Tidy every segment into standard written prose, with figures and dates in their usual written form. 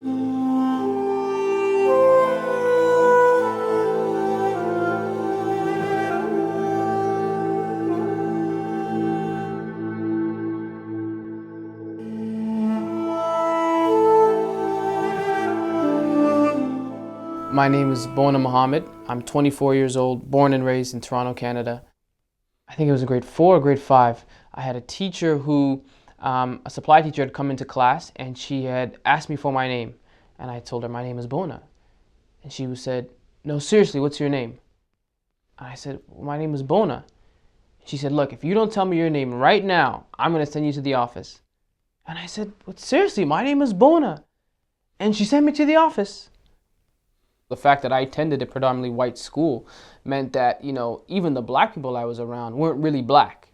My name is Boona Mohammed. I'm 24 years old, born and raised in Toronto, Canada. I think it was in grade 4 or grade 5. I had a teacher who, a supply teacher had come into class and she had asked me for my name. And I told her my name is Boona. And she said, "No, seriously, what's your name?" And I said, "Well, my name is Boona." She said, "Look, if you don't tell me your name right now, I'm going to send you to the office." And I said, "But seriously, my name is Boona." And she sent me to the office. The fact that I attended a predominantly white school meant that, even the black people I was around weren't really black.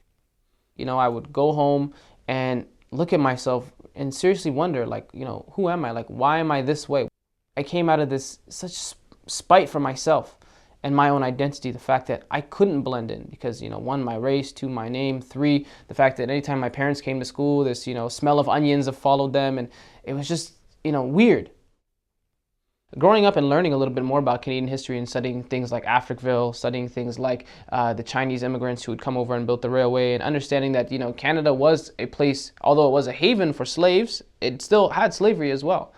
I would go home and look at myself and seriously wonder, who am I? Why am I this way? I came out of this such spite for myself and my own identity, the fact that I couldn't blend in because, 1, my race, 2, my name, 3, the fact that anytime my parents came to school, this, smell of onions have followed them, and it was just, weird. Growing up and learning a little bit more about Canadian history and studying things like Africville, studying things like the Chinese immigrants who had come over and built the railway, and understanding that, Canada was a place, although it was a haven for slaves, it still had slavery as well.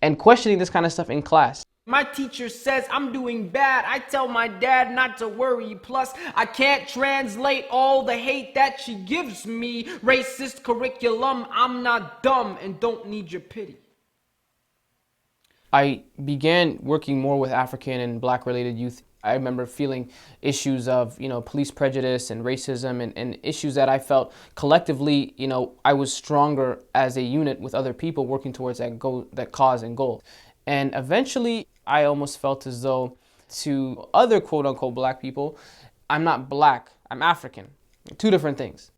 And questioning this kind of stuff in class. My teacher says I'm doing bad. I tell my dad not to worry. Plus, I can't translate all the hate that she gives me. Racist curriculum, I'm not dumb and don't need your pity. I began working more with African and black related youth. I remember feeling issues of, police prejudice and racism and issues that I felt collectively, I was stronger as a unit with other people working towards that cause and goal. And eventually I almost felt as though to other quote unquote black people, I'm not black, I'm African. 2 different things.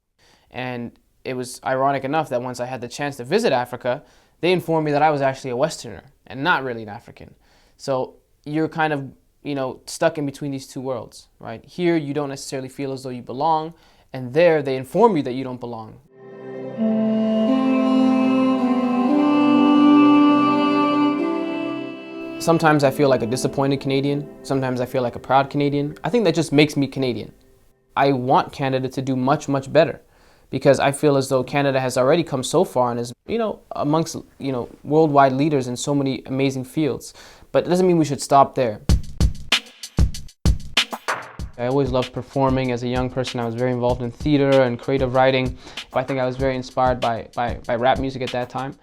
And it was ironic enough that once I had the chance to visit Africa, they informed me that I was actually a Westerner and not really an African. So you're kind of, stuck in between these 2 worlds, right? Here, you don't necessarily feel as though you belong, and there, they inform you that you don't belong. Sometimes I feel like a disappointed Canadian. Sometimes I feel like a proud Canadian. I think that just makes me Canadian. I want Canada to do much, much better, because I feel as though Canada has already come so far and is, amongst, worldwide leaders in so many amazing fields. But it doesn't mean we should stop there. I always loved performing. As a young person, I was very involved in theater and creative writing. I think I was very inspired by rap music at that time.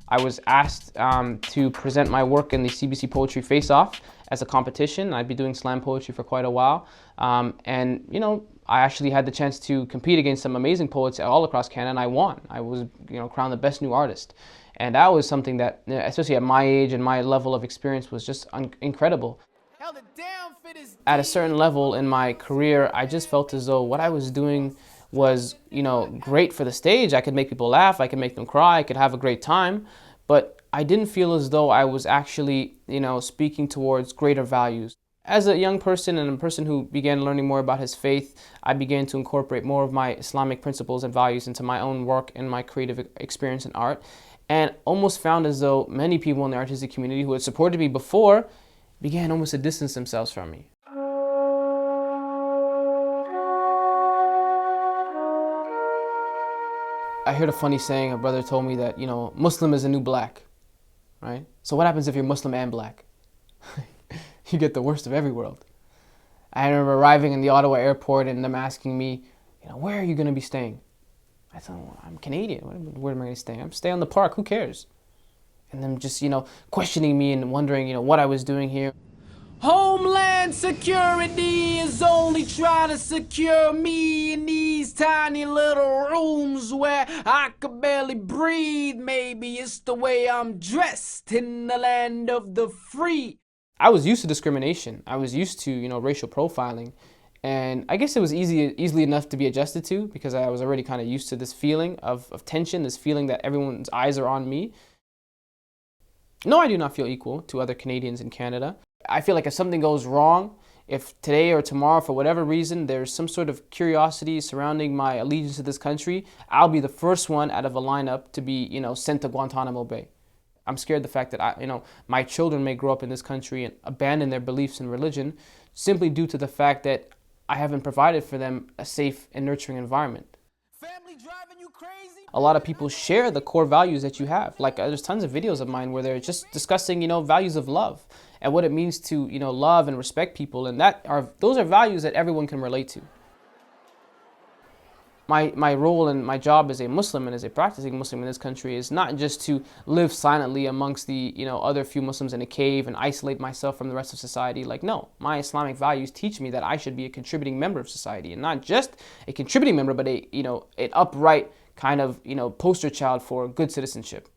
I was asked to present my work in the CBC Poetry Face-Off as a competition. I'd be doing slam poetry for quite a while. I actually had the chance to compete against some amazing poets all across Canada, and I won. I was, crowned the best new artist. And that was something that, especially at my age and my level of experience, was just incredible. At a certain level in my career, I just felt as though what I was doing was, great for the stage. I could make people laugh, I could make them cry, I could have a great time. But I didn't feel as though I was actually, speaking towards greater values. As a young person and a person who began learning more about his faith, I began to incorporate more of my Islamic principles and values into my own work and my creative experience in art, and almost found as though many people in the artistic community who had supported me before began almost to distance themselves from me. I heard a funny saying. A brother told me that, Muslim is a new black, right? So what happens if you're Muslim and black? You get the worst of every world. I remember arriving in the Ottawa airport and them asking me, where are you going to be staying? I thought, well, I'm Canadian. Where am I going to stay? I'm staying on the park. Who cares? And them just, questioning me and wondering, what I was doing here. Homeland Security is only trying to secure me in these tiny little rooms where I could barely breathe. Maybe it's the way I'm dressed in the land of the free. I was used to discrimination. I was used to, racial profiling. And I guess it was easily enough to be adjusted to, because I was already kind of used to this feeling of tension, this feeling that everyone's eyes are on me. No, I do not feel equal to other Canadians in Canada. I feel like if something goes wrong, if today or tomorrow, for whatever reason, there's some sort of curiosity surrounding my allegiance to this country, I'll be the first one out of a lineup to be, sent to Guantanamo Bay. I'm scared the fact that my children may grow up in this country and abandon their beliefs in religion simply due to the fact that I haven't provided for them a safe and nurturing environment. Family driving you crazy? A lot of people share the core values that you have. Like there's tons of videos of mine where they're just discussing, values of love and what it means to, love and respect people. And those are values that everyone can relate to. My role and my job as a Muslim and as a practicing Muslim in this country is not just to live silently amongst the other few Muslims in a cave and isolate myself from the rest of society. Like, no, my Islamic values teach me that I should be a contributing member of society, and not just a contributing member, but an upright kind of poster child for good citizenship.